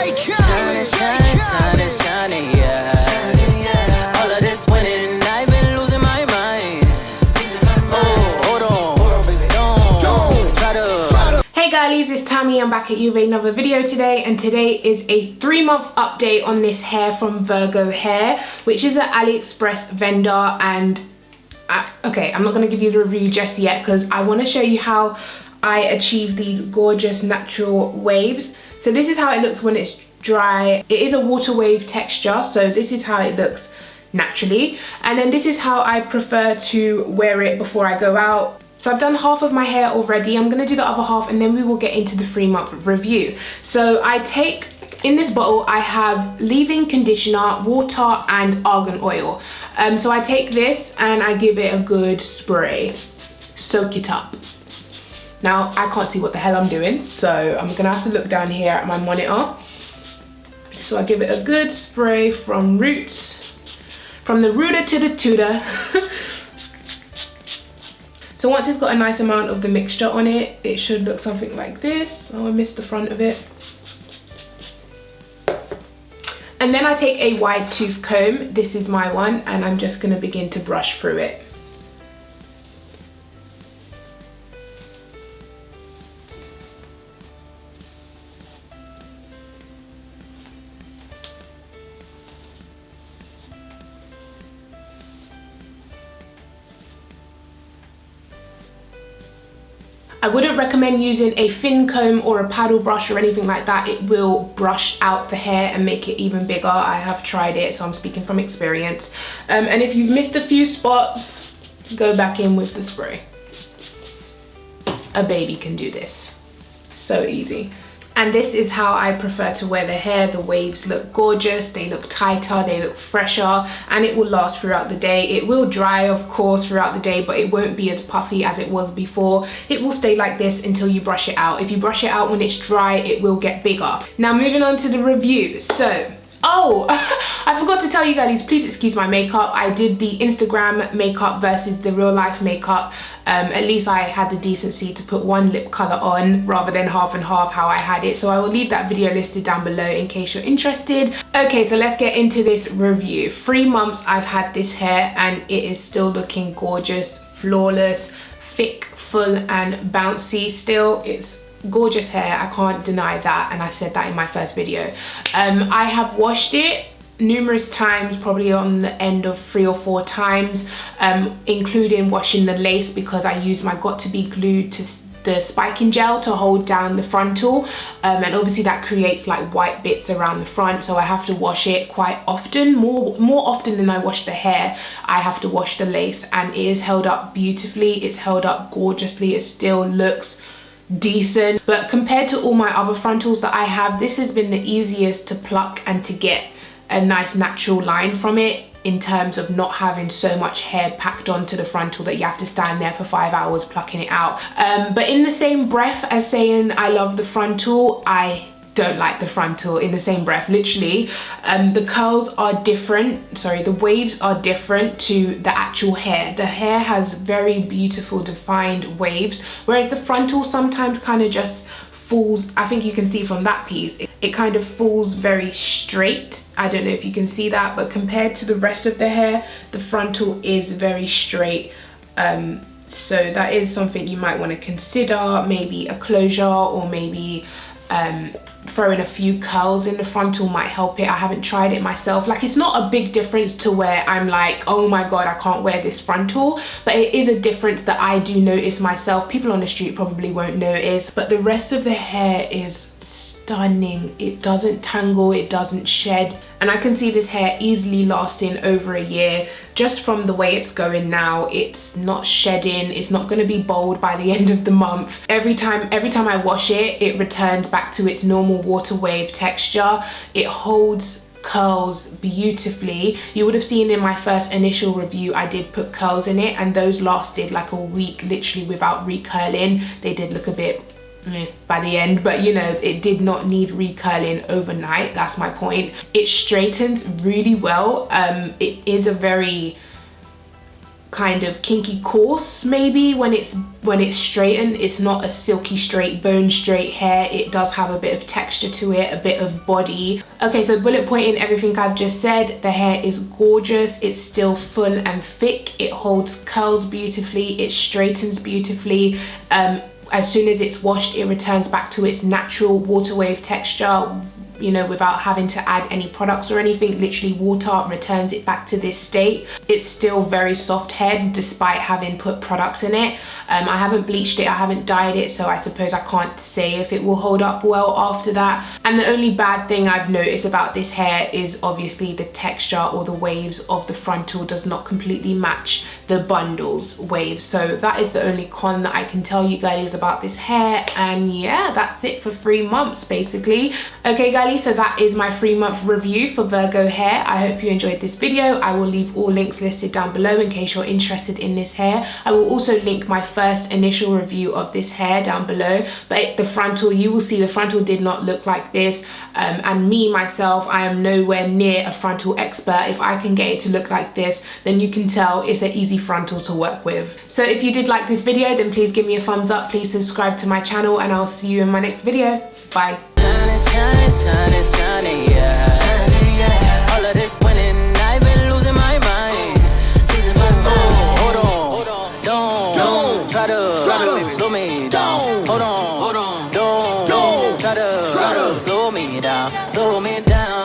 Shining, shining, shining, shining, yeah. All of this winning, I've been losing my mind. Oh, hold on, don't try to. Hey girlies, it's Tammy. I'm back at you with another video today, and today is a 3-month update on this hair from Virgo Hair, which is an AliExpress vendor. And okay, I'm not going to give you the review just yet because I want to show you how I achieve these gorgeous natural waves. So this is how it looks when it's dry. It is a water wave texture, so this is how it looks naturally, and then this is how I prefer to wear it before I go out. So I've done half of my hair already. I'm going to do the other half and then we will get into the 3-month review. So I take, in this bottle I have leave-in conditioner, water and argan oil. So I take this and I give it a good spray, soak it up. Now I can't see what the hell I'm doing, so I'm gonna have to look down here at my monitor. So I give it a good spray from roots, from the rooter to the tutor. So once it's got a nice amount of the mixture on it, it should look something like this. Oh, I missed the front of it. And then I take a wide tooth comb, this is my one, and I'm just gonna begin to brush through it. I wouldn't recommend using a thin comb or a paddle brush or anything like that. It will brush out the hair and make it even bigger. I have tried it, so I'm speaking from experience. And if you've missed a few spots, go back in with the spray. A baby can do this. So easy. And this is how I prefer to wear the hair. The waves look gorgeous, they look tighter, they look fresher, and it will last throughout the day. It will dry, of course, throughout the day, but it won't be as puffy as it was before. It will stay like this until you brush it out. If you brush it out when it's dry, it will get bigger. Now moving on to the review. So, oh, I forgot to tell you guys, please excuse my makeup. I did the Instagram makeup versus the real life makeup. At least I had the decency to put one lip color on rather than half and half how I had it. So I will leave that video listed down below in case you're interested. Okay, so let's get into this review. 3 months I've had this hair and it is still looking gorgeous, flawless, thick, full and bouncy still. It's gorgeous hair, I can't deny that, and I said that in my first video. I have washed it numerous times, probably on the end of 3 or 4 times, including washing the lace because I use my Got To Be glue to the spiking gel to hold down the frontal, and obviously that creates like white bits around the front, so I have to wash it quite often, more often than I wash the hair. I have to wash the lace, and it is held up beautifully, it's held up gorgeously, it still looks decent. But compared to all my other frontals that I have, this has been the easiest to pluck and to get a nice natural line from it, in terms of not having so much hair packed onto the frontal that you have to stand there for 5 hours plucking it out. But in the same breath as saying I love the frontal, I don't like the frontal in the same breath, literally. The curls are different, sorry, the waves are different to the actual hair. The hair has very beautiful defined waves, whereas the frontal sometimes kind of just falls. I think you can see from that piece, it kind of falls very straight. I don't know if you can see that, but compared to the rest of the hair, the frontal is very straight. So that is something you might want to consider, maybe a closure, or maybe throwing a few curls in the frontal might help it. I haven't tried it myself. Like, it's not a big difference to where I'm like, oh my god, I can't wear this frontal, but it is a difference that I do notice myself. People on the street probably won't notice, but the rest of the hair is stunning. It doesn't tangle, it doesn't shed, and I can see this hair easily lasting over a year just from the way it's going now. It's not shedding, it's not going to be bald by the end of the month. Every time I wash it, it returns back to its normal water wave texture. It holds curls beautifully. You would have seen in my first initial review I did put curls in it, and those lasted like a week literally without recurling. They did look a bit by the end, but you know, it did not need recurling overnight. That's my point. It straightens really well. It is a very kind of kinky coarse maybe when it's straightened. It's not a silky straight bone straight hair. It does have a bit of texture to it, a bit of body. Okay, so bullet pointing everything I've just said, the hair is gorgeous. It's still full and thick. It holds curls beautifully. It straightens beautifully. As soon as it's washed, it returns back to its natural water wave texture, you know, without having to add any products or anything. Literally water returns it back to this state. It's still very soft head despite having put products in it. I haven't bleached it, I haven't dyed it, so I suppose I can't say if it will hold up well after that. And the only bad thing I've noticed about this hair is obviously the texture or the waves of the frontal does not completely match the bundle's waves. So that is the only con that I can tell you guys about this hair. And yeah, that's it for 3 months basically. Okay guys, so that is my 3-month review for Virgo hair. I hope you enjoyed this video. I will leave all links listed down below in case you're interested in this hair. I will also link my first initial review of this hair down below, but the frontal, you will see the frontal did not look like this. And me myself, I am nowhere near a frontal expert. If I can get it to look like this, then you can tell it's an easy frontal to work with. So if you did like this video, then please give me a thumbs up, please subscribe to my channel, and I'll see you in my next video. Bye. Shining, shining, shining, yeah. Shining, yeah. All of this winning, I've been losing my mind. Losing my mind. Hold on, don't try to slow me